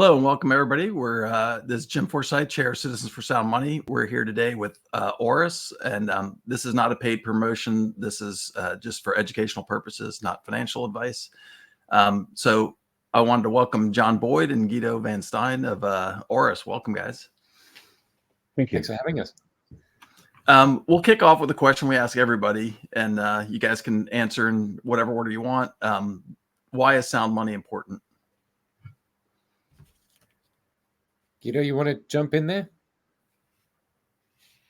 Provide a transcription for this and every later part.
Hello and welcome everybody. This is Jim Forsythe, Chair of Citizens for Sound Money. We're here today with Aurus, and this is not a paid promotion. This is just for educational purposes, not financial advice. So I wanted to welcome John Boyd and Guido Van Stein of Aurus. Welcome, guys. Thank you. Thanks for having us. We'll kick off with a question we ask everybody, and you guys can answer in whatever order you want. Why is sound money important? Guido, you want to jump in there?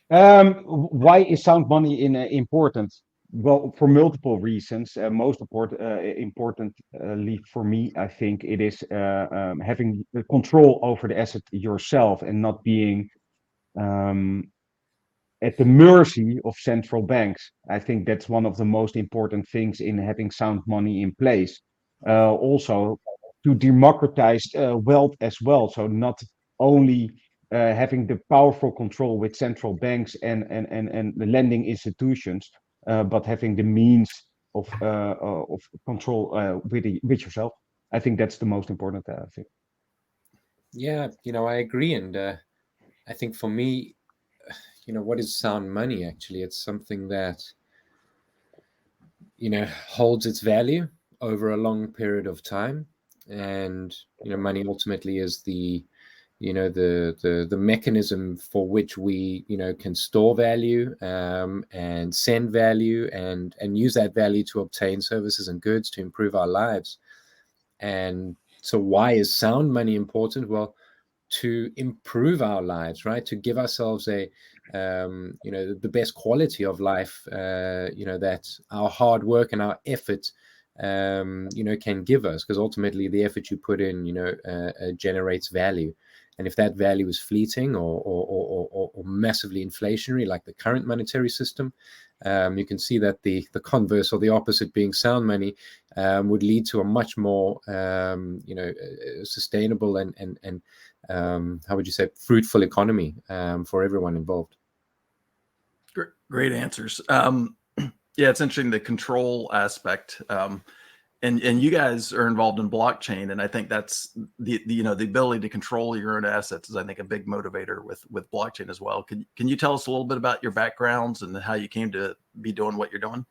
Why is sound money important? Well, for multiple reasons. Most importantly for me, I think it is having the control over the asset yourself and not being at the mercy of central banks. I think that's one of the most important things in having sound money in place. Also, to democratize wealth as well. So not only having the powerful control with central banks and the lending institutions, but having the means of control with yourself. I think that's the most important thing. Yeah, I agree. And I think for me, what is sound money? Actually, it's something that, holds its value over a long period of time. And, money ultimately is the mechanism for which we, can store value and send value and use that value to obtain services and goods to improve our lives. And so why is sound money important? Well, to improve our lives, right? To give ourselves the best quality of life, that our hard work and our effort, can give us, because ultimately the effort you put in, generates value. And if that value is fleeting or massively inflationary, like the current monetary system, you can see that the converse or the opposite, being sound money, would lead to a much more, sustainable and how would you say, fruitful economy for everyone involved. Great answers. Yeah, it's interesting, the control aspect. And you guys are involved in blockchain, and I think that's the ability to control your own assets is, I think, a big motivator with blockchain as well. Can you tell us a little bit about your backgrounds and how you came to be doing what you're doing?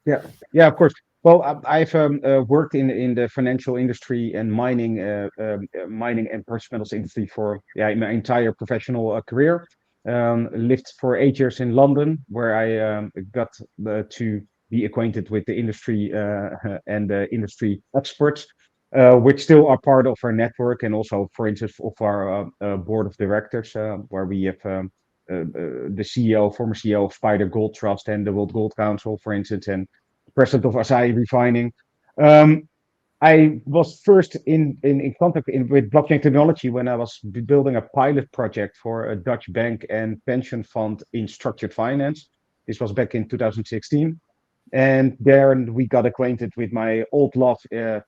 Yeah, of course. Well, I've worked in the financial industry and mining and precious metals industry for my entire professional career. Lived for 8 years in London, where I got to be acquainted with the industry and the industry experts, which still are part of our network, and also, for instance, of our board of directors, where we have the former CEO of Spider Gold Trust and the World Gold Council, for instance, and president of Asahi Refining. I was first in contact with blockchain technology when I was building a pilot project for a Dutch bank and pension fund in structured finance. This was back in 2016. And there we got acquainted with my old love,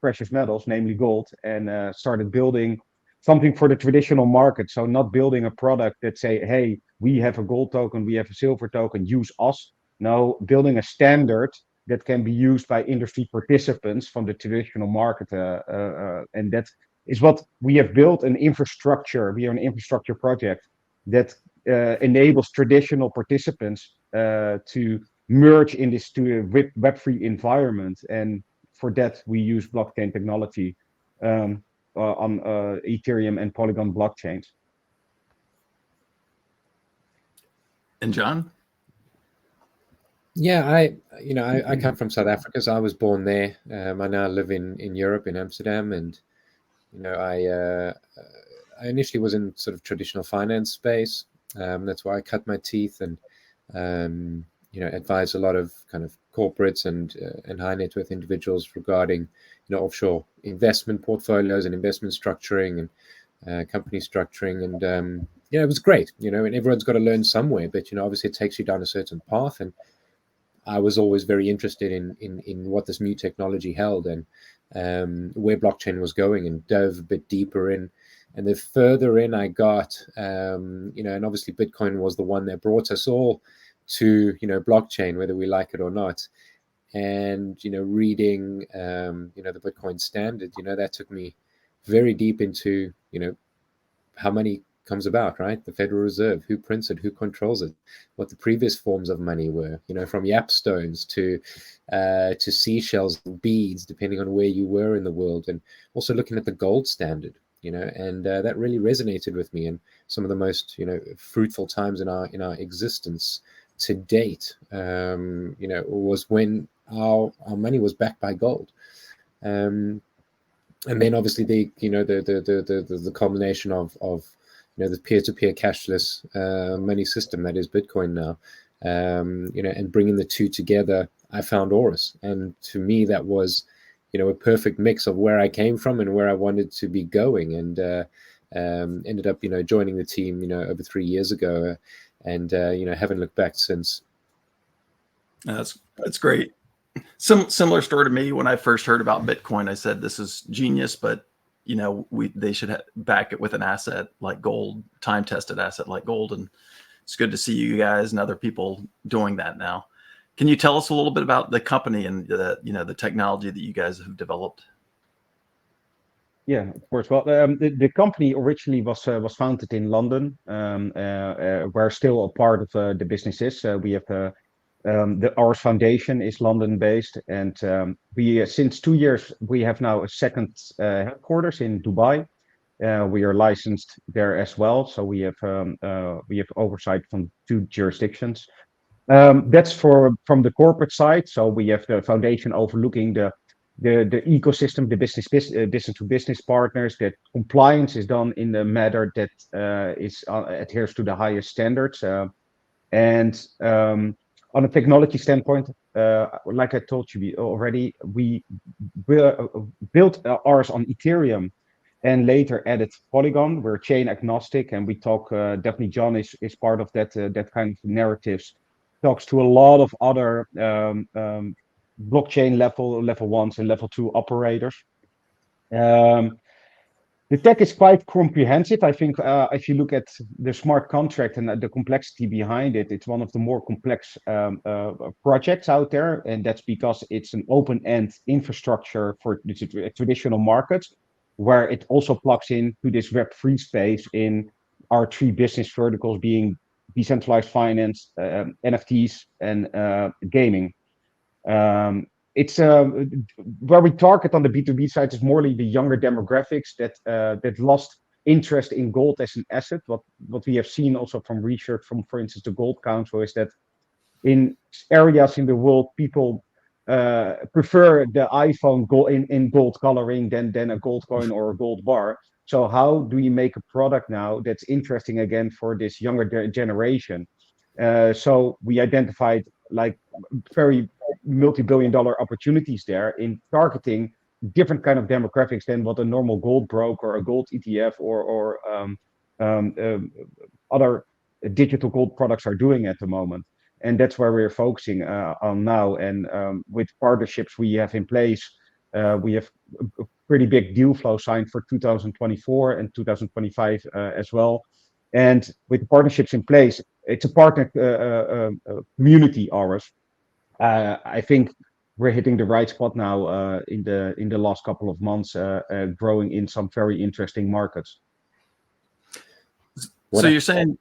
precious metals, namely gold, and started building something for the traditional market. So not building a product that say, hey, we have a gold token, we have a silver token, use us. No, building a standard that can be used by industry participants from the traditional market. And that is what we have built, an infrastructure. We are an infrastructure project that enables traditional participants to merge in this Web3 environment. And for that, we use blockchain technology on Ethereum and Polygon blockchains. And John? Yeah, I come from South Africa, so I was born there. I now live in Europe, in Amsterdam, and I initially was in sort of traditional finance space. That's why I cut my teeth and advise a lot of kind of corporates and high net worth individuals regarding offshore investment portfolios and investment structuring and company structuring, and it was great. And everyone's got to learn somewhere, but obviously it takes you down a certain path, and I was always very interested in what this new technology held and where blockchain was going, and dove a bit deeper in. And the further in I got, and obviously Bitcoin was the one that brought us all to blockchain, whether we like it or not. And reading the Bitcoin standard, that took me very deep into, you know, how money comes about, right? The Federal Reserve, who prints it, who controls it, what the previous forms of money were, you know, from yap stones to seashells and beads, depending on where you were in the world, and also looking at the gold standard, you know, and that really resonated with me. And some of the most, you know, fruitful times in our existence to date, you know, was when our money was backed by gold. And then obviously the culmination of you know, the peer-to-peer cashless money system that is Bitcoin now, you know, and bringing the two together, I found Aurus, and to me that was, you know, a perfect mix of where I came from and where I wanted to be going, and ended up, you know, joining the team, you know, over 3 years ago, and you know, haven't looked back since. That's great. Similar story to me. When I first heard about Bitcoin, I said this is genius, but you know, they should back it with an asset like gold, time tested asset like gold. And it's good to see you guys and other people doing that now. Can you tell us a little bit about the company and the technology that you guys have developed? Yeah, of course. Well, the company originally was founded in London. We're still a part of the businesses. We have the Aurus Foundation is London based, and we since 2 years we have now a second headquarters in Dubai. We are licensed there as well, so we have oversight from 2 jurisdictions. That's from the corporate side. So we have the foundation overlooking the ecosystem, the business to business partners. That compliance is done in the matter that adheres to the highest standards. And on a technology standpoint, like I told you already, we built ours on Ethereum and later added Polygon. We're chain agnostic, and we talk, definitely John is part of that kind of narratives, talks to a lot of other blockchain level 1s and level 2 operators. The tech is quite comprehensive. I think if you look at the smart contract and the complexity behind it, it's one of the more complex projects out there. And that's because it's an open-end infrastructure for the traditional markets, where it also plugs into this Web3 space in our 3 business verticals being decentralized finance, NFTs, and gaming. It's where we target on the B2B side is morely the younger demographics that lost interest in gold as an asset. What we have seen also from research from, for instance, the Gold Council, is that in areas in the world, people prefer the iPhone in gold coloring than a gold coin or a gold bar. So how do we make a product now that's interesting again for this younger generation? So we identified like very multi-billion-dollar opportunities there in targeting different kind of demographics than what a normal gold broker or a gold ETF or other digital gold products are doing at the moment. And that's where we're focusing on now. And with partnerships we have in place, we have a pretty big deal flow signed for 2024 and 2025 as well. And with partnerships in place, it's a partner community, Aurus. I think we're hitting the right spot now in the last couple of months, growing in some very interesting markets. So you're saying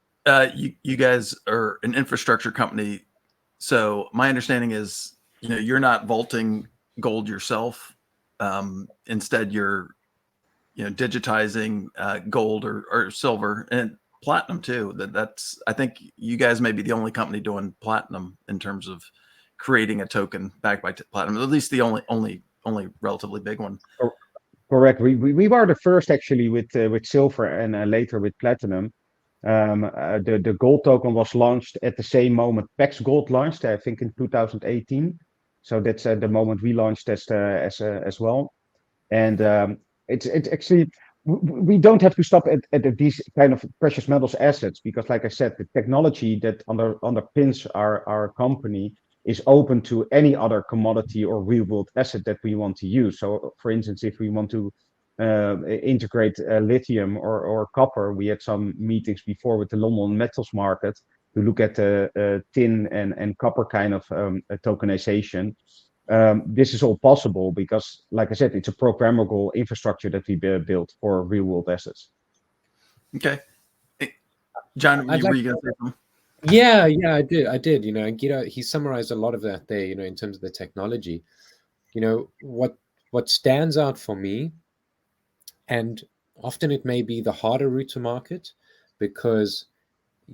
you guys are an infrastructure company. So my understanding is, you're not vaulting gold yourself. Instead, you're digitizing gold or silver and platinum too. That's I think you guys may be the only company doing platinum in terms of creating a token backed by platinum, at least the only relatively big one. Correct. We were the first actually with silver and later with platinum. The gold token was launched at the same moment PEX Gold launched, I think in 2018. So that's the moment we launched as well. And it's actually, we don't have to stop at these kind of precious metals assets, because like I said, the technology that underpins our company is open to any other commodity or real world asset that we want to use. So for instance, if we want to integrate lithium or copper, we had some meetings before with the London metals market to look at tin and copper kind of tokenization. This is all possible because, like I said, it's a programmable infrastructure that we built for real world assets. Okay. John, I'd were like you going to say something? Yeah, I did. And Guido, he summarized a lot of that there. In terms of the technology. What stands out for me, and often it may be the harder route to market, because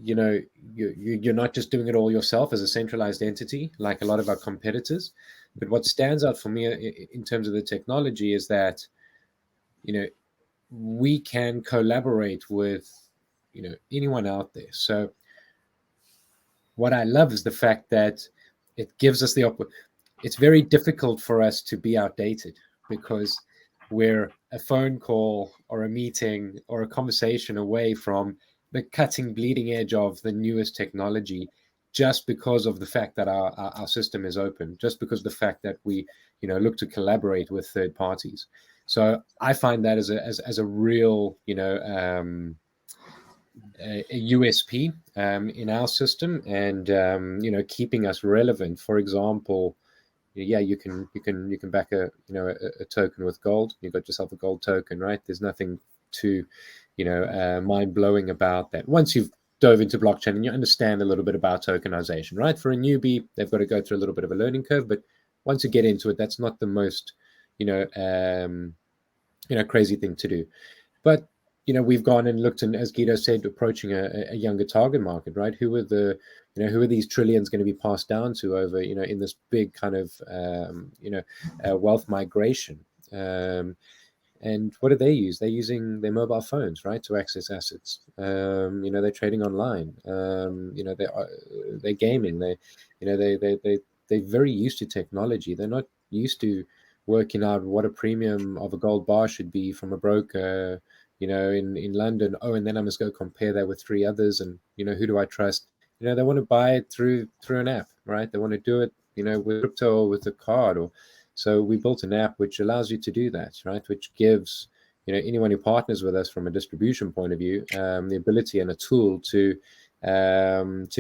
you're not just doing it all yourself as a centralized entity like a lot of our competitors. But what stands out for me in terms of the technology is that we can collaborate with anyone out there. So what I love is the fact that it gives us it's very difficult for us to be outdated, because we're a phone call or a meeting or a conversation away from the cutting bleeding edge of the newest technology, just because of the fact that our system is open, just because of the fact that we look to collaborate with third parties. So I find that as a real a USP in our system, and keeping us relevant. For example, you can back a token with gold. You've got yourself a gold token, right? There's nothing too mind blowing about that. Once you've dove into blockchain and you understand a little bit about tokenization, right? For a newbie, they've got to go through a little bit of a learning curve, but once you get into it, that's not the most crazy thing to do. But we've gone and looked, and as Guido said, approaching a younger target market, right? Who are these trillions going to be passed down to over in this big kind of wealth migration? And what do they use? They're using their mobile phones, right, to access assets. They're trading online. They're gaming. They're very used to technology. They're not used to working out what a premium of a gold bar should be from a broker, in London. Oh, and then I must go compare that with 3 others, and who do I trust? They want to buy it through an app, right? They want to do it, with crypto or with a card. Or so we built an app which allows you to do that, right? Which gives anyone who partners with us from a distribution point of view the ability and a tool to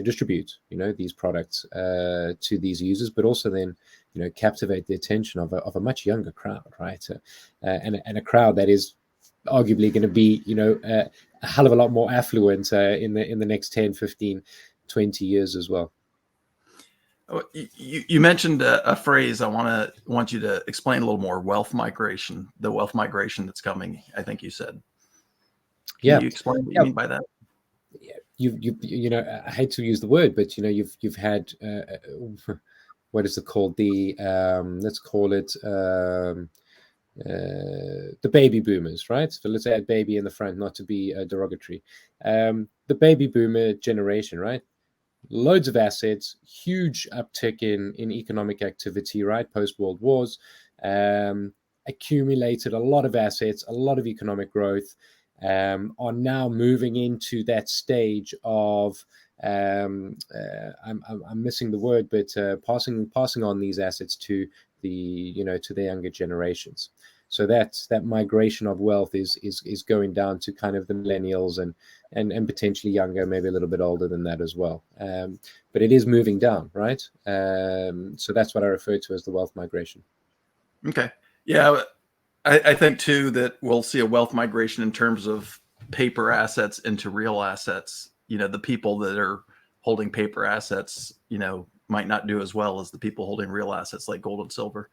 distribute these products to these users, but also then captivate the attention of a much younger crowd, right? And a crowd that is arguably going to be a hell of a lot more affluent in the next 10, 15, 20 years as well. You mentioned a phrase. I want you to explain a little more. Wealth migration, the wealth migration that's coming, I think you said. Can you explain what you mean by that? I hate to use the word, but you've had what is it called? The let's call it the baby boomers, right? So let's add baby in the front, not to be derogatory. The baby boomer generation, right? Loads of assets, huge uptick in economic activity, right? Post-World Wars, accumulated a lot of assets, a lot of economic growth, are now moving into that stage of I'm missing the word, but passing on these assets to to the younger generations. So that migration of wealth is going down to kind of the millennials and potentially younger, maybe a little bit older than that as well. But it is moving down, right? So that's what I refer to as the wealth migration. Okay. Yeah. I think too that we'll see a wealth migration in terms of paper assets into real assets. The people that are holding paper assets, might not do as well as the people holding real assets like gold and silver.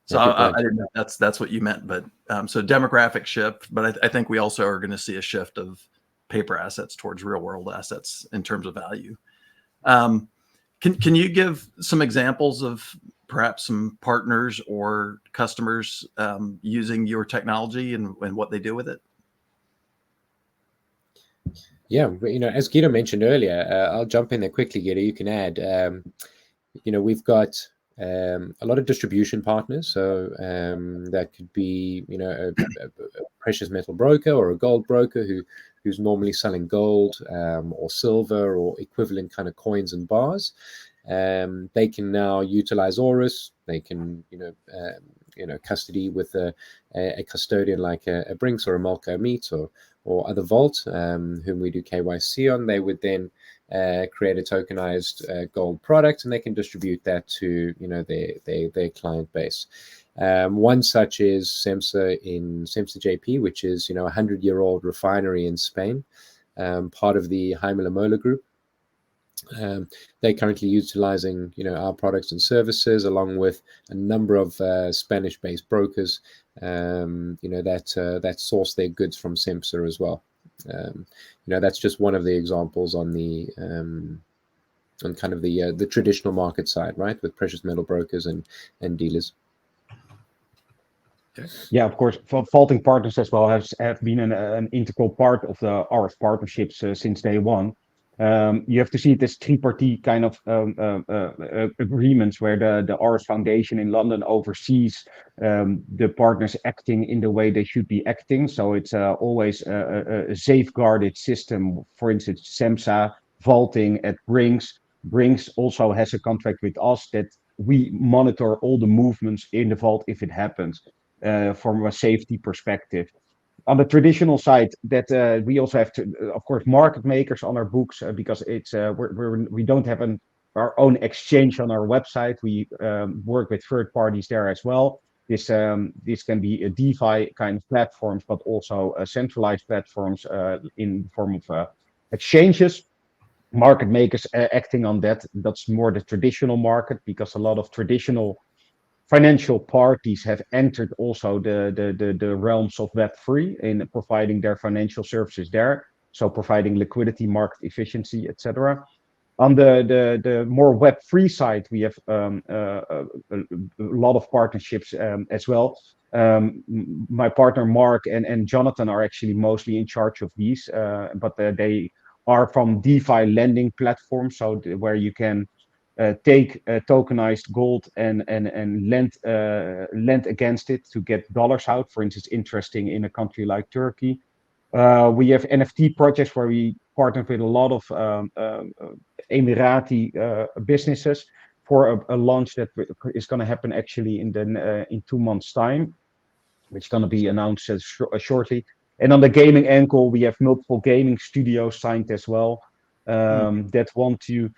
So I didn't know that's what you meant, but so demographic shift. But I think we also are going to see a shift of paper assets towards real world assets in terms of value. Can you give some examples of perhaps some partners or customers using your technology and what they do with it? Yeah, as Guido mentioned earlier, I'll jump in there quickly, Guido. You can add. We've got a lot of distribution partners, so that could be a precious metal broker or a gold broker who's normally selling gold or silver or equivalent kind of coins and bars. They can now utilize Aurus. They can custody with a custodian like a Brinks or a Malco Meet or other vault, whom we do KYC on. They would then create a tokenized gold product, and they can distribute that to their client base. One such is SEMSA JP, which is a 100-year-old refinery in Spain, part of the Jaime Mola Group. They're currently utilizing our products and services, along with a number of Spanish-based brokers that source their goods from SEMSA as well. That's just one of the examples on the on kind of the traditional market side, right, with precious metal brokers and dealers. Okay. Yeah, of course, vaulting partners as well have been an integral part of the Aurus partnerships since day one. You have to see it as tripartite kind of agreements where the Aurus Foundation in London oversees the partners acting in the way they should be acting. So it's always a safeguarded system. For instance, SEMSA vaulting at Brinks. Brinks also has a contract with us that we monitor all the movements in the vault if it happens from a safety perspective. On the traditional side, that we also have to, of course, market makers on our books because it's we don't have our own exchange on our website. We work with third parties there as well. This can be a DeFi kind of platforms, but also centralized platforms in the form of exchanges. Market makers acting on that. That's more the traditional market because a lot of traditional financial parties have entered also the realms of Web3 in providing their financial services there. So providing liquidity, market efficiency, etc. On the more Web3 side, we have a lot of partnerships as well. My partner Mark and Jonathan are actually mostly in charge of these, but they are from DeFi lending platforms, so where you can take tokenized gold and lend against it to get dollars out, for instance, interesting in a country like Turkey. We have NFT projects where we partner with a lot of Emirati businesses for a launch that is going to happen actually in 2 months' time, which is going to be announced shortly. And on the gaming angle, we have multiple gaming studios signed as well that want to.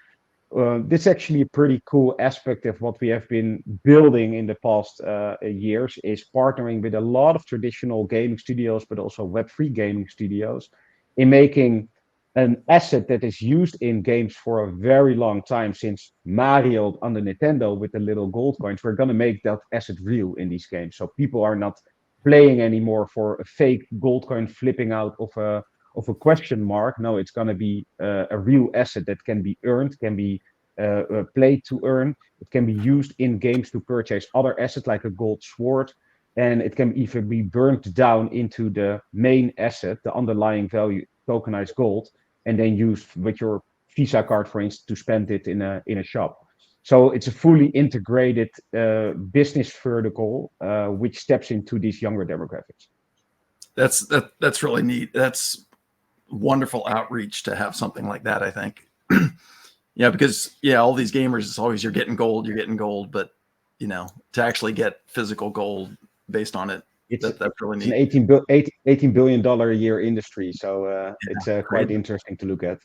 This is actually a pretty cool aspect of what we have been building in the past years, is partnering with a lot of traditional gaming studios, but also Web3 gaming studios, in making an asset that is used in games for a very long time, since Mario on the Nintendo with the little gold coins. We're going to make that asset real in these games. So people are not playing anymore for a fake gold coin flipping out of a question mark. No, it's going to be a real asset that can be earned, can be played to earn. It can be used in games to purchase other assets like a gold sword, and it can even be burned down into the main asset, the underlying value, tokenized gold, and then used with your Visa card, for instance, to spend it in a shop. So it's a fully integrated business vertical which steps into these younger demographics. That's really neat. That's wonderful outreach to have something like that, I think. Yeah, because all these gamers, it's always you're getting gold, but to actually get physical gold based on it, that's really neat. It's an $18 billion a year industry, so it's quite interesting to look at.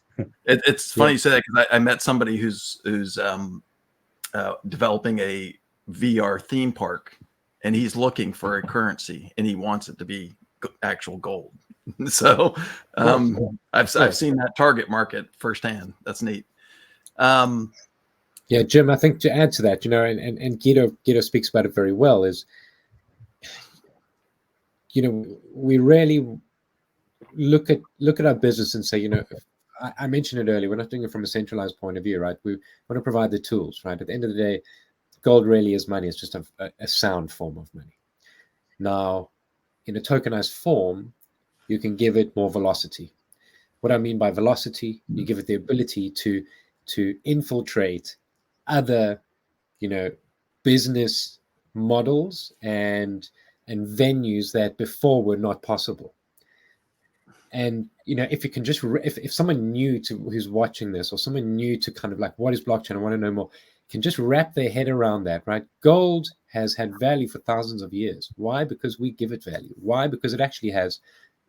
It's funny you say that, because I met somebody who's developing a VR theme park, and he's looking for a currency, and he wants it to be actual gold. So I've seen that target market firsthand. That's neat. Yeah, Jim, I think to add to that, and Guido speaks about it very well, is we really look at our business and say, I mentioned it earlier, we're not doing it from a centralized point of view, right? We want to provide the tools, right? At the end of the day, gold really is money. It's just a sound form of money. Now, in a tokenized form, you can give it more velocity. What I mean by velocity, you give it the ability to infiltrate other, business models and venues that before were not possible. And if you can just if someone new who's watching this, or someone new to kind of like, what is blockchain, I want to know more, can just wrap their head around that, right? Gold has had value for thousands of years. Why? Because we give it value. Why? Because it actually has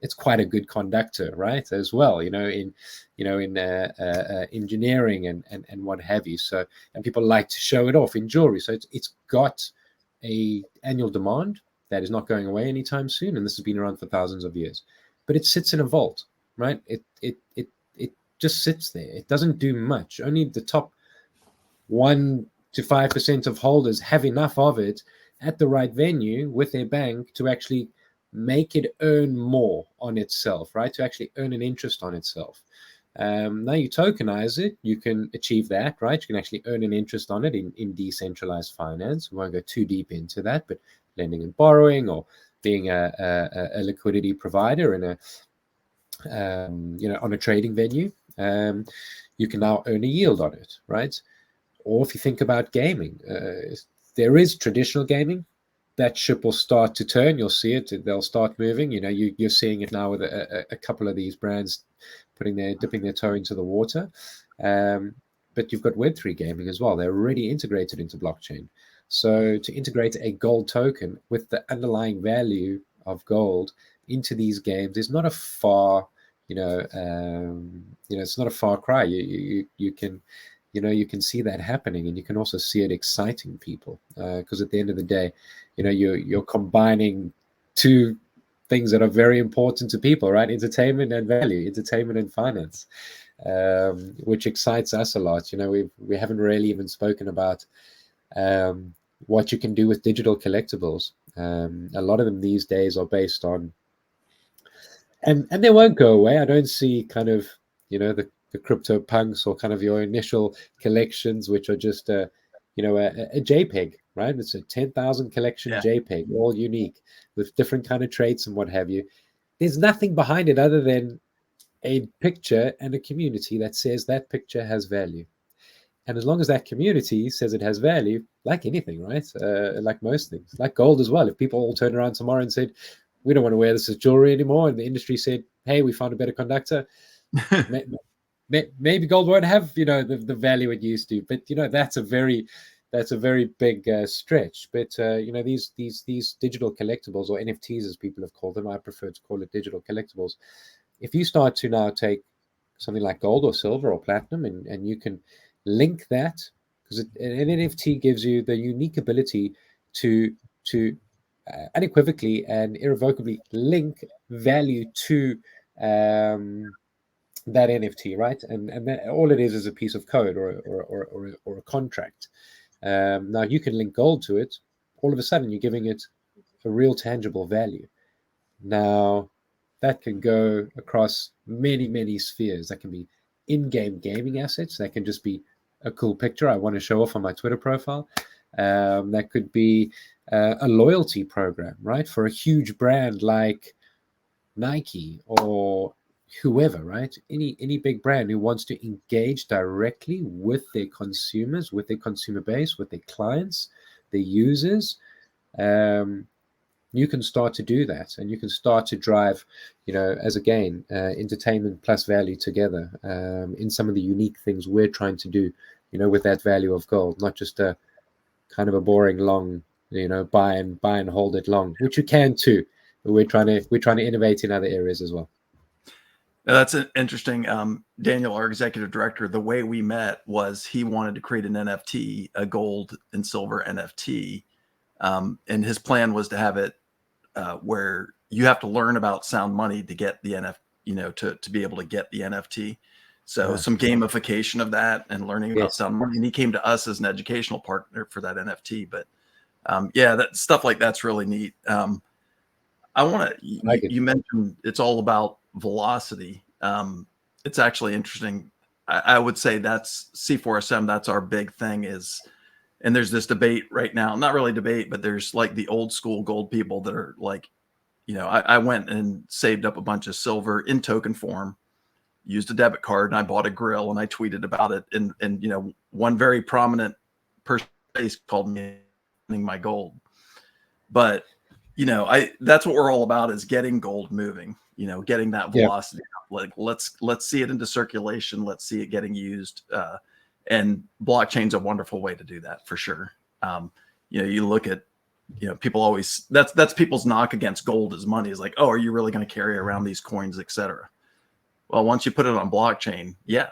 it's quite a good conductor, right? As well, in engineering and what have you. So, and people like to show it off in jewelry. So it's got a annual demand that is not going away anytime soon, and this has been around for thousands of years. But it sits in a vault, right? It just sits there. It doesn't do much. Only the top 1 to 5% of holders have enough of it at the right venue with their bank to actually make it earn more on itself, right? To actually earn an interest on itself. Now you tokenize it, you can achieve that, right? You can actually earn an interest on it in decentralized finance. We won't go too deep into that, but lending and borrowing, or being a liquidity provider in a on a trading venue, you can now earn a yield on it, right? Or if you think about gaming, there is traditional gaming. That ship will start to turn. You'll see it. They'll start moving. You're seeing it now with a couple of these brands dipping their toe into the water. But you've got Web3 gaming as well. They're already integrated into blockchain. So to integrate a gold token with the underlying value of gold into these games is not a far, it's not a far cry. You can see that happening, and you can also see it exciting people, because at the end of the day, you're combining two things that are very important to people, right? Entertainment and value, entertainment and finance, which excites us a lot. We haven't really even spoken about what you can do with digital collectibles. A lot of them these days are based on, and they won't go away. I don't see kind of, the crypto punks, or kind of your initial collections, which are just a JPEG, right? It's a 10,000 collection JPEG, all unique with different kind of traits and what have you. There's nothing behind it other than a picture and a community that says that picture has value. And as long as that community says it has value, like anything, right? Like most things, like gold as well. If people all turned around tomorrow and said, we don't want to wear this as jewelry anymore, and the industry said, hey, we found a better conductor, maybe gold won't have the value it used to. But that's a very big stretch. But these digital collectibles, or NFTs as people have called them, I prefer to call it digital collectibles. If you start to now take something like gold or silver or platinum, and you can link that, because an NFT gives you the unique ability to unequivocally and irrevocably link value to that NFT, right? And that, all it is a piece of code or a contract. Now you can link gold to it. All of a sudden, you're giving it a real tangible value. Now, that can go across many spheres. That can be in-game gaming assets. That can just be a cool picture I want to show off on my Twitter profile. That could be a loyalty program, right? For a huge brand like Nike or whoever, right? Any big brand who wants to engage directly with their consumers, with their consumer base, with their clients, their users. You can start to do that, and you can start to drive, as again, entertainment plus value together in some of the unique things we're trying to do, with that value of gold, not just a kind of a boring long, buy and hold it long, which you can too. But we're trying to innovate in other areas as well. That's an interesting. Daniel, our executive director, the way we met was he wanted to create an NFT, a gold and silver NFT. And his plan was to have it where you have to learn about sound money to get the NFT, to be able to get the NFT. So some gamification of that and learning about sound money. And he came to us as an educational partner for that NFT. But that stuff like that's really neat. I want to, you mentioned it's all about velocity. It's actually interesting. I would say that's C4SM. That's our big thing and there's this debate right now, not really debate, but there's like the old school gold people that are like, I went and saved up a bunch of silver in token form, used a debit card, and I bought a grill, and I tweeted about it. And one very prominent person called me my gold. But, that's what we're all about, is getting gold moving, getting that velocity. Like let's see it into circulation. Let's see it getting used. And blockchain's a wonderful way to do that for sure. You look at people always, that's people's knock against gold as money, is like, oh, are you really going to carry around these coins, etc. Well, once you put it on blockchain, yeah,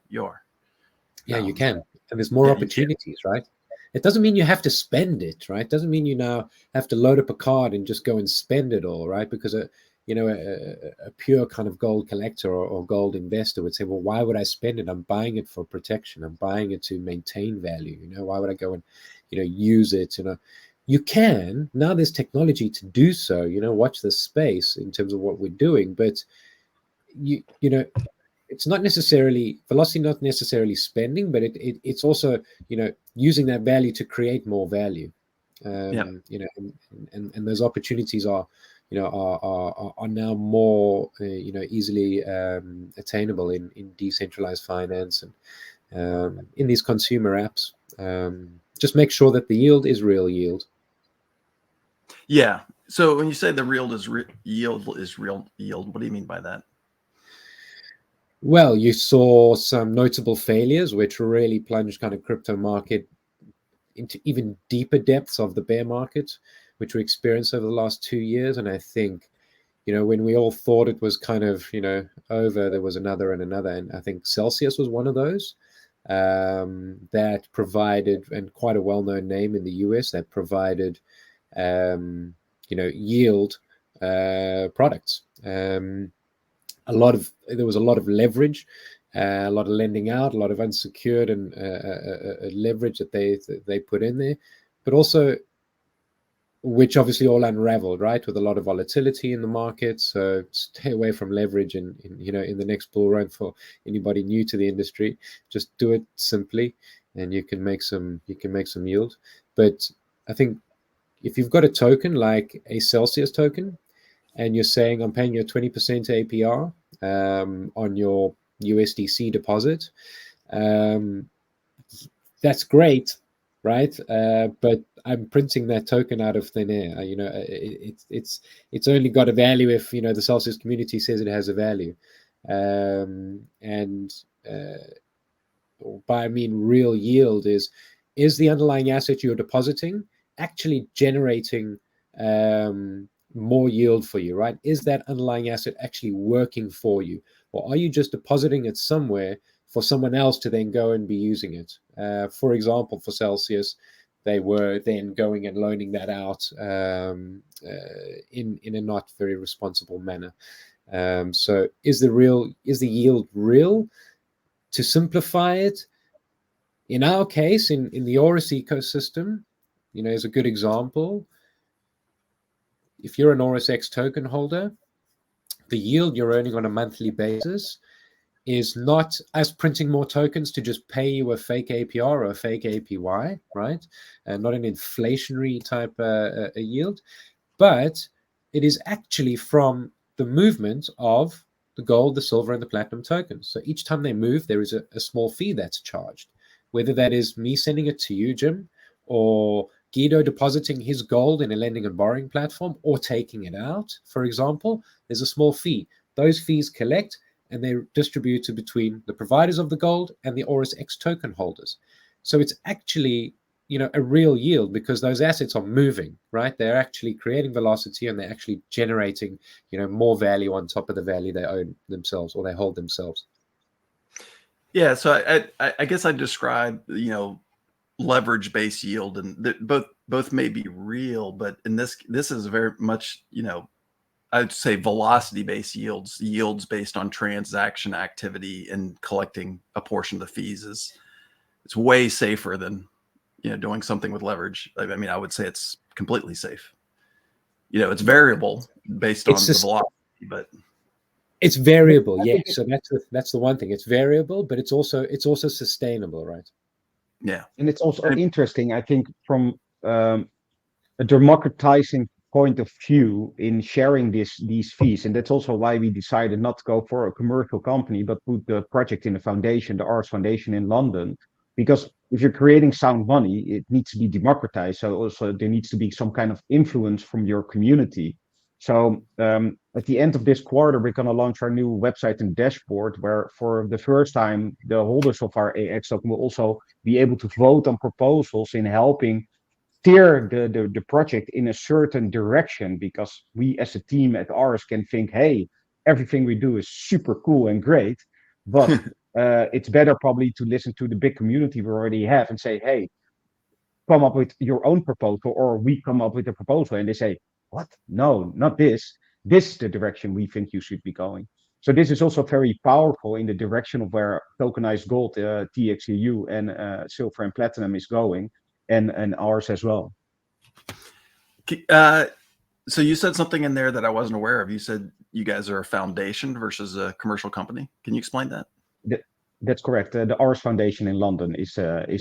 you are. Yeah, you can. And there's more opportunities, right? It doesn't mean you have to spend it, right? It doesn't mean you now have to load up a card and just go and spend it all, right? Because a pure kind of gold collector or gold investor would say, well, why would I spend it? I'm buying it for protection. I'm buying it to maintain value. Why would I go and, use it? You can. Now there's technology to do so. Watch the space in terms of what we're doing. But, it's not necessarily velocity, not necessarily spending, but it's also, using that value to create more value. And those opportunities are now more, easily attainable in decentralized finance and in these consumer apps. Just make sure that the yield is real yield. Yeah. So when you say the yield is real yield, what do you mean by that? Well, you saw some notable failures, which really plunged kind of crypto market into even deeper depths of the bear market, which we experienced over the last 2 years. And I think, when we all thought it was kind of, over, there was another and another. And I think Celsius was one of those that provided, and quite a well-known name in the US, that provided, yield products. There was a lot of leverage, a lot of lending out, a lot of unsecured and leverage that they put in there, but also, which obviously all unraveled, right, with a lot of volatility in the market. So stay away from leverage in the next bull run for anybody new to the industry. Just do it simply, and you can make some yield. But I think if you've got a token like a Celsius token, and you're saying I'm paying you a 20% APR on your USDC deposit, that's great, right? But I'm printing that token out of thin air. It's only got a value if the Celsius community says it has a value, and by I mean real yield is the underlying asset you're depositing actually generating more yield for you, right? Is that underlying asset actually working for you, or are you just depositing it somewhere for someone else to then go and be using it? For example, for Celsius, they were then going and loaning that out in a not very responsible manner. So is the yield real? To simplify it, in our case, in the Aurus ecosystem, is a good example. If you're an Aurus X token holder, the yield you're earning on a monthly basis is not us printing more tokens to just pay you a fake APR or a fake APY, right? And not an inflationary type a yield, but it is actually from the movement of the gold, the silver, and the platinum tokens. So each time they move, there is a small fee that's charged, whether that is me sending it to you, Jim, or Guido depositing his gold in a lending and borrowing platform, or taking it out, for example. There's a small fee. Those fees collect, and they're distributed between the providers of the gold and the Aurus X token holders. So it's actually, a real yield, because those assets are moving, right? They're actually creating velocity, and they're actually generating, more value on top of the value they own themselves or they hold themselves. Yeah. So I guess I describe, leverage-based yield, and both may be real, but in this is very much, I'd say velocity-based yields based on transaction activity, and collecting a portion of the fees it's way safer than doing something with leverage. I mean, I would say it's completely safe. It's variable based on the velocity, but it's variable. Yeah. So that's the one thing. It's variable, but it's also sustainable, right? Yeah. And it's also interesting, I think, from a democratizing point of view in sharing these fees. And that's also why we decided not to go for a commercial company, but put the project in a foundation, the Aurus Foundation in London. Because if you're creating sound money, it needs to be democratized. So also there needs to be some kind of influence from your community. So at the end of this quarter, we're going to launch our new website and dashboard, where for the first time, the holders of our AX token will also be able to vote on proposals in helping steer the project in a certain direction, because we as a team at Aurus can think, hey, everything we do is super cool and great, but it's better probably to listen to the big community we already have and say, hey, come up with your own proposal, or we come up with a proposal, and they say, what? No, not this. This is the direction we think you should be going. So this is also very powerful in the direction of where tokenized gold, TXEU, and silver and platinum is going, and ours as well. So you said something in there that I wasn't aware of. You said you guys are a foundation versus a commercial company. Can you explain that? That's correct. The Aurus Foundation in London is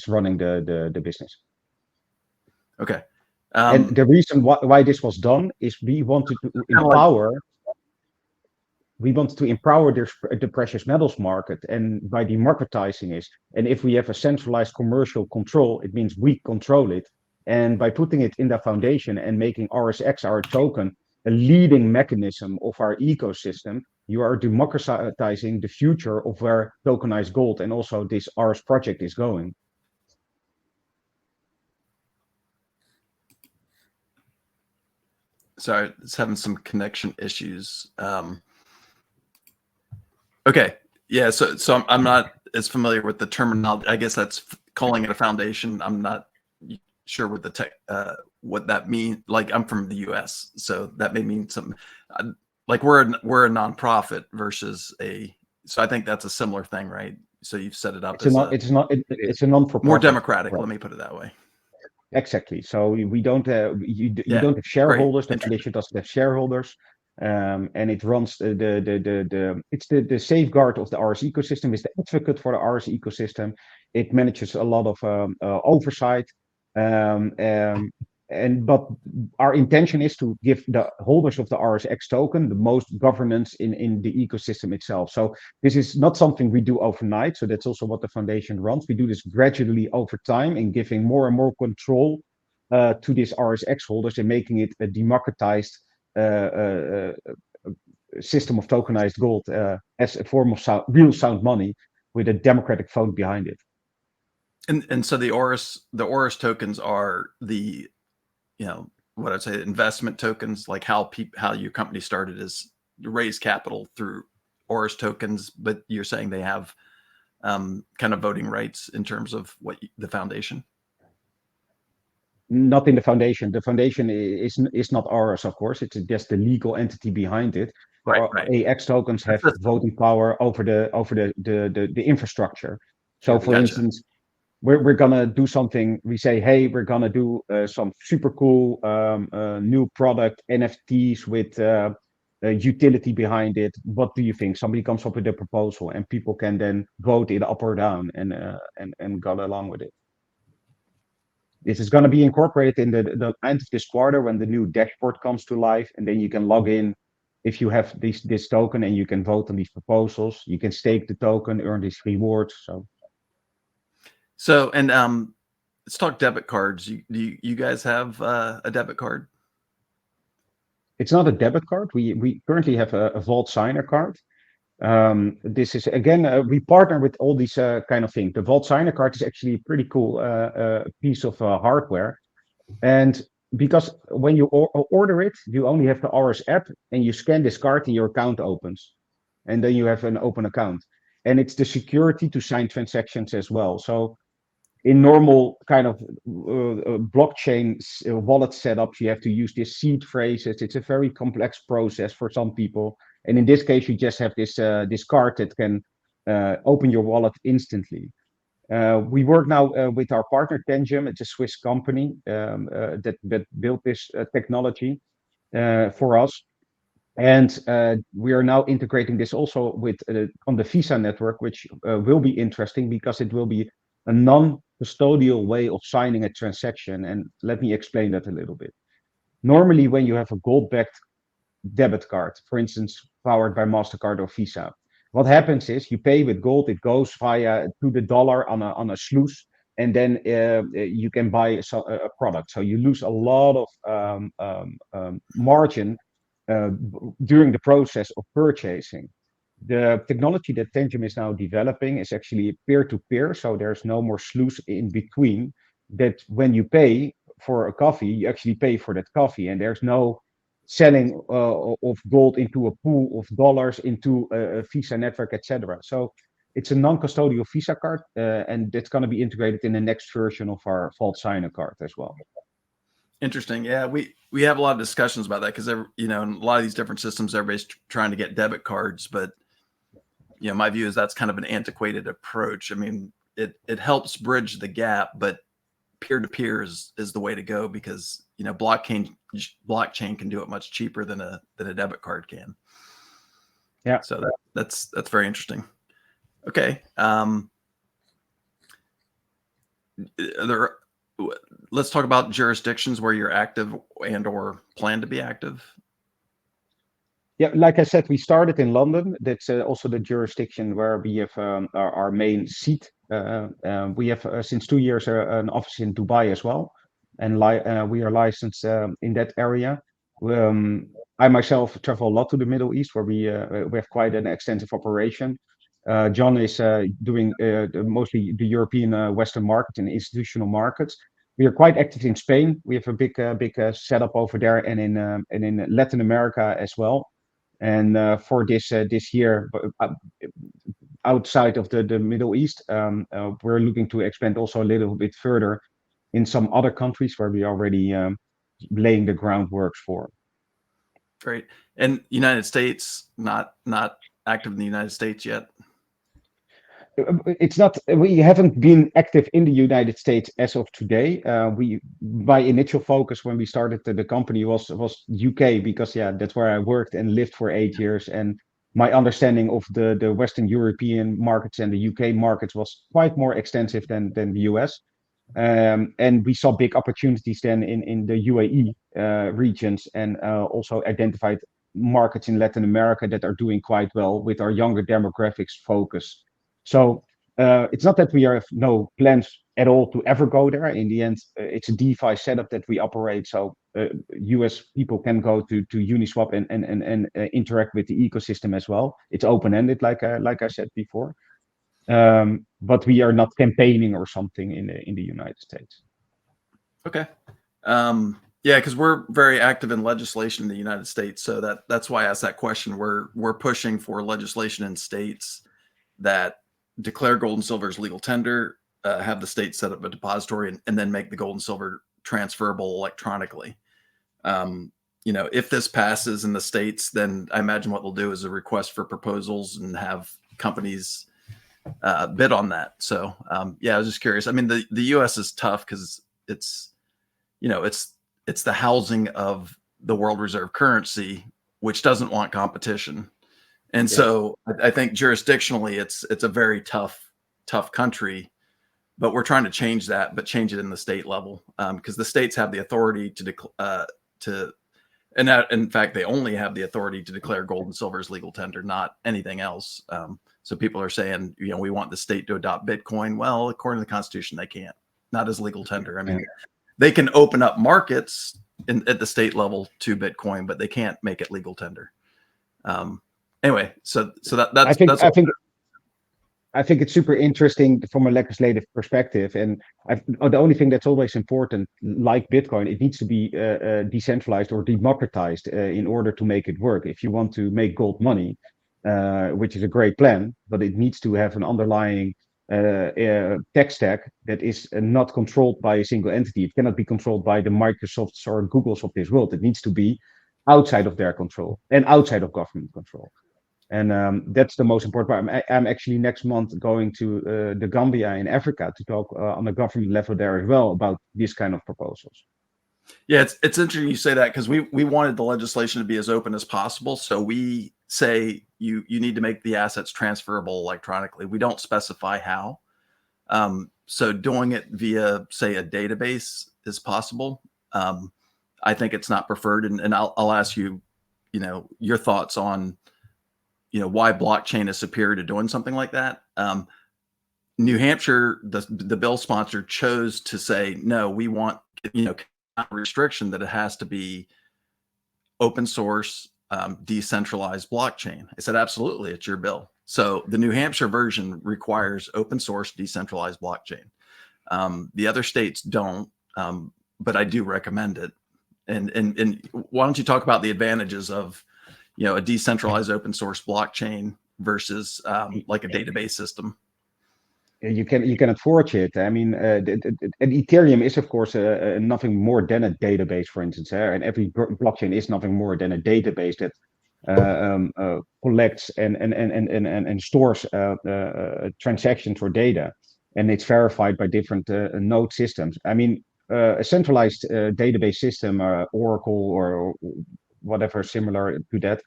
running the business. Okay. And the reason why this was done is we wanted to empower. We want to empower the precious metals market, and by democratizing it. And if we have a centralized commercial control, it means we control it. And by putting it in the foundation and making RSX, our token, a leading mechanism of our ecosystem, you are democratizing the future of where tokenized gold and also this Aurus project is going. Sorry, it's having some connection issues. Okay, yeah. So I'm not as familiar with the terminology. I guess that's calling it a foundation. I'm not sure what what that means. Like, I'm from the U.S., so that may mean something. Like we're a nonprofit versus a. So I think that's a similar thing, right? So you've set it up. It's a non-for-profit. More democratic. Right. Let me put it that way. Exactly. So we don't you don't have shareholders. Great. The foundation doesn't have shareholders, and it runs it's the safeguard of the Aurus ecosystem. It's the advocate for the Aurus ecosystem. It manages a lot of oversight, but our intention is to give the holders of the RSX token the most governance in the ecosystem itself. So this is not something we do overnight. So that's also what the foundation runs. We do this gradually over time and giving more and more control to these RSX holders and making it a democratized system of tokenized gold as a form of real sound money with a democratic vote behind it. And so the Aurus tokens are the, what I'd say, investment tokens, like how your company started is you raise capital through Aurus tokens, but you're saying they have kind of voting rights in terms of the foundation? Not in the foundation. The foundation is not Aurus, of course. It's just the legal entity behind it. Right. AX tokens have voting power over the infrastructure. So, for instance, we're gonna do something. We say, hey, we're gonna do some super cool new product, NFTs with utility behind it. What do you think? Somebody comes up with a proposal, and people can then vote it up or down and go along with it. This is going to be incorporated in the end of this quarter when the new dashboard comes to life, and then you can log in if you have this token and you can vote on these proposals. You can stake the token, earn these rewards. So let's talk debit cards. You guys have a debit card? It's not a debit card. We currently have a Vault Signer card. This is again we partner with all these kind of things. The Vault Signer card is actually a pretty cool piece of hardware, and because when you order it, you only have the Aurus app, and you scan this card, and your account opens, and then you have an open account, and it's the security to sign transactions as well. So in normal kind of blockchain wallet setups, you have to use these seed phrases. It's a very complex process for some people. And in this case, you just have this card that can open your wallet instantly. We work now with our partner Tangem. It's a Swiss company that built this technology for us. And we are now integrating this also with on the Visa network, which will be interesting because it will be a non-custodial way of signing a transaction. And let me explain that a little bit. Normally, when you have a gold-backed debit card, for instance, powered by MasterCard or Visa, what happens is you pay with gold, it goes via to the dollar on a sluice, and then you can buy a product. So you lose a lot of margin during the process of purchasing. The technology that Tangem is now developing is actually peer-to-peer, so there's no more sluice in between. That when you pay for a coffee, you actually pay for that coffee, and there's no selling of gold into a pool of dollars into a Visa network, etc. So it's a non-custodial Visa card, and that's going to be integrated in the next version of our vault signer card as well. Interesting. Yeah, we have a lot of discussions about that because you know, in a lot of these different systems, everybody's trying to get debit cards, but you know, my view is that's kind of an antiquated approach. I mean, it helps bridge the gap, but peer-to-peer is the way to go because you know, blockchain can do it much cheaper than a debit card can. Yeah. So that's very interesting. Okay. Let's talk about jurisdictions where you're active and or plan to be active. Yeah, like I said, we started in London. That's also the jurisdiction where we have our main seat. We have since 2 years an office in Dubai as well, and we are licensed in that area. I myself travel a lot to the Middle East, where we have quite an extensive operation. John is doing mostly the European Western market and institutional markets. We are quite active in Spain. We have a big setup over there, and in Latin America as well. And for this year, outside of the Middle East, we're looking to expand also a little bit further in some other countries where we already laying the groundwork for. Great. And United States, not active in the United States yet. It's not. We haven't been active in the United States as of today. My initial focus when we started the company was UK because that's where I worked and lived for 8 years, and my understanding of the Western European markets and the UK markets was quite more extensive than the US. And we saw big opportunities then in the UAE regions, and also identified markets in Latin America that are doing quite well with our younger demographics focus. So it's not that we have no plans at all to ever go there. In the end, it's a DeFi setup that we operate. So US people can go to Uniswap and interact with the ecosystem as well. It's open-ended, like I said before. But we are not campaigning or something in the United States. Okay. Yeah, because we're very active in legislation in the United States. So that's why I asked that question. We're pushing for legislation in states that declare gold and silver as legal tender, have the state set up a depository, and then make the gold and silver transferable electronically. You know, if this passes in the states, then I imagine what they'll do is a request for proposals and have companies bid on that. So yeah, I was just curious. I mean, the U.S. is tough because it's, you know, it's the housing of the world reserve currency, which doesn't want competition. And so I think jurisdictionally, it's a very tough country, but we're trying to change that, but change it in the state level because the states have the authority and in fact, they only have the authority to declare gold and silver as legal tender, not anything else. So people are saying, you know, we want the state to adopt Bitcoin. Well, according to the Constitution, they can't, not as legal tender. I mean, they can open up markets at the state level to Bitcoin, but they can't make it legal tender. Anyway, so I think it's super interesting from a legislative perspective, and the only thing that's always important, like Bitcoin, it needs to be decentralized or democratized in order to make it work. If you want to make gold money, which is a great plan, but it needs to have an underlying tech stack that is not controlled by a single entity. It cannot be controlled by the Microsofts or Googles of this world. It needs to be outside of their control and outside of government control. And that's the most important part. I'm actually next month going to the Gambia in Africa to talk on the government level there as well about these kind of proposals. Yeah, it's interesting you say that because we wanted the legislation to be as open as possible. So we say you need to make the assets transferable electronically. We don't specify how. So doing it via, say, a database is possible. I think it's not preferred, and I'll ask you, you know, your thoughts on, you know, why blockchain is superior to doing something like that. New Hampshire, the bill sponsor chose to say, no, we want, you know, a restriction that it has to be open source, decentralized blockchain. I said, absolutely, it's your bill. So the New Hampshire version requires open source, decentralized blockchain. The other states don't. but I do recommend it. And why don't you talk about the advantages of, a decentralized open source blockchain versus like a database system? You cannot forge it. I mean, and Ethereum is of course nothing more than a database, for instance, and every blockchain is nothing more than a database that collects and stores transactions or data, and it's verified by different node systems. I mean, a centralized database system, Oracle or whatever similar to that,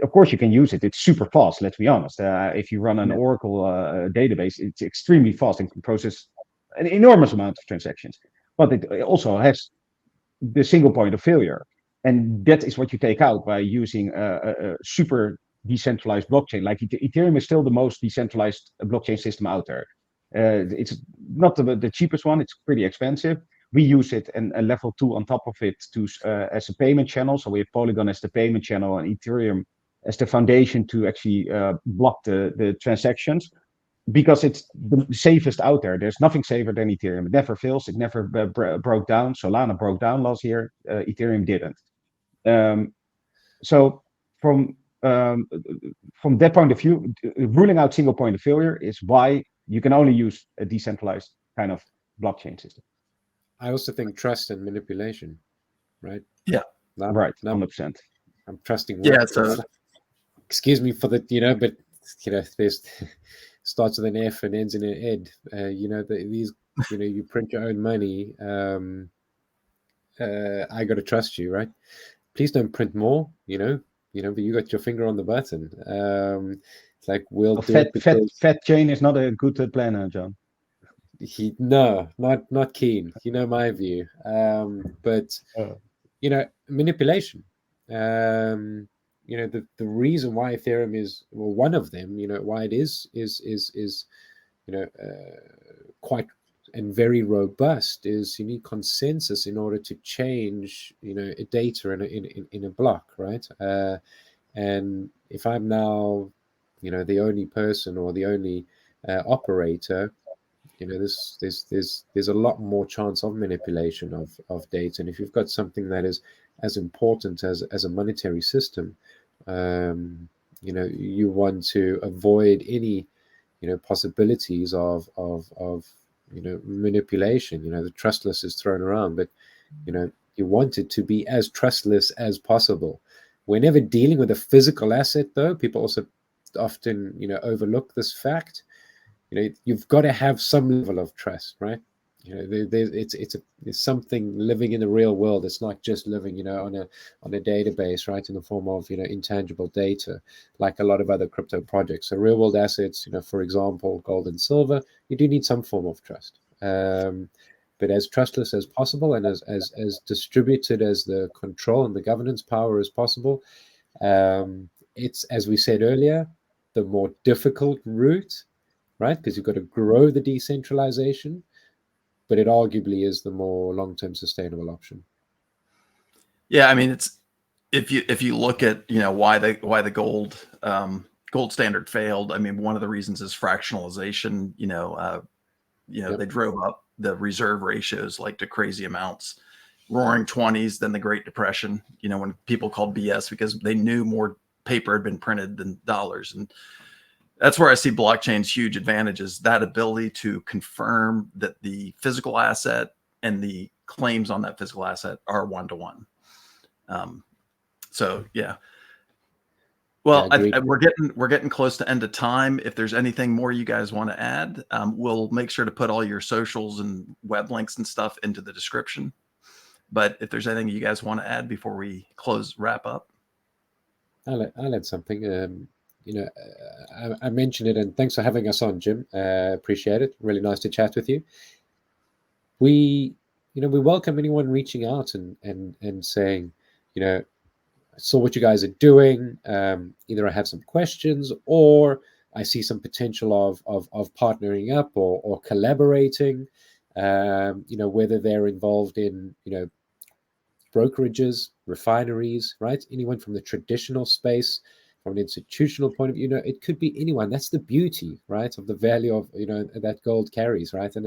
of course you can use it. It's super fast. Let's be honest. If you run an Oracle database, it's extremely fast and can process an enormous amount of transactions. But it also has the single point of failure, and that is what you take out by using a super decentralized blockchain. Like Ethereum is still the most decentralized blockchain system out there. It's not the cheapest one. It's pretty expensive. We use it and a level 2 on top of it to as a payment channel. So we have Polygon as the payment channel and Ethereum as the foundation to actually block the transactions, because it's the safest out there. There's nothing safer than Ethereum. It never fails. It never broke down. Solana broke down last year. Ethereum didn't. So from that point of view, ruling out single point of failure is why you can only use a decentralized kind of blockchain system. I also think trust and manipulation, right? Yeah. Right. 100%. I'm trusting. Yeah. So, excuse me for the, but there's starts with an F and ends in an ed. These, you print your own money. I got to trust you, right? Please don't print more. But you got your finger on the button. It's like Fat chain is not a good plan, John. No, not keen. My view. But manipulation. The reason why Ethereum is, well, one of them, why it is quite and very robust is you need consensus in order to change, data in a block, right? And if I'm now, the only person or the only operator, there's a lot more chance of manipulation of data. And if you've got something that is as important as a monetary system, you want to avoid any, possibilities of manipulation. The trustless is thrown around, but you want it to be as trustless as possible. Whenever dealing with a physical asset, though, people also often overlook this fact. You've got to have some level of trust, right? It's something living in the real world. It's not just living, on a database, right, in the form of intangible data, like a lot of other crypto projects. So real world assets, for example, gold and silver, you do need some form of trust, but as trustless as possible and as distributed as the control and the governance power as possible. It's, as we said earlier, the more difficult route, right? Because you've got to grow the decentralization, but it arguably is the more long-term sustainable option. Yeah, I mean, it's if you look at why the gold standard failed. I mean, one of the reasons is fractionalization. Yep. They drove up the reserve ratios like to crazy amounts, roaring 20s, then the Great Depression. When people called BS because they knew more paper had been printed than dollars. And that's where I see blockchain's huge advantages, that ability to confirm that the physical asset and the claims on that physical asset are one-to-one. So yeah. Well, we're getting close to end of time. If there's anything more you guys want to add, we'll make sure to put all your socials and web links and stuff into the description. But if there's anything you guys want to add before we wrap up. I'll add something. I mentioned it, and thanks for having us on, Jim. Appreciate it. Really nice to chat with you. We welcome anyone reaching out and saying, I saw what you guys are doing. Either I have some questions or I see some potential of partnering up or collaborating. Whether they're involved in brokerages, refineries, right? Anyone from the traditional space from an institutional point of view, it could be anyone. That's the beauty, right, of the value of, that gold carries, right? And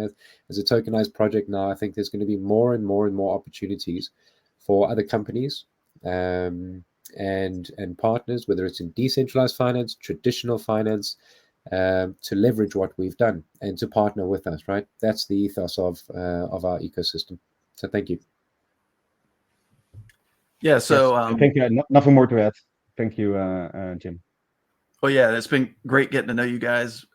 as a tokenized project now, I think there's going to be more and more and more opportunities for other companies and partners, whether it's in decentralized finance, traditional finance, to leverage what we've done and to partner with us, right? That's the ethos of our ecosystem. So thank you. Yeah. So yes, thank you. Nothing more to add. Thank you, Jim. well, yeah, it's been great getting to know you guys.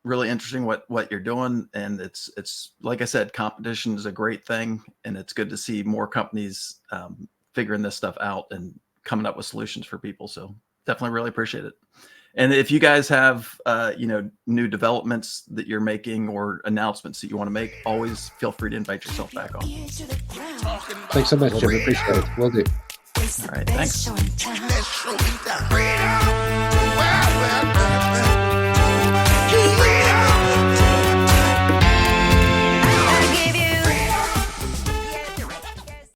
Really interesting what you're doing, and it's like I said, competition is a great thing, and it's good to see more companies figuring this stuff out and coming up with solutions for people. So definitely really appreciate it. And if you guys have new developments that you're making or announcements that you want to make, always feel free to invite yourself back on. Thanks so much, Jim. Appreciate it. Will do. All right, thanks.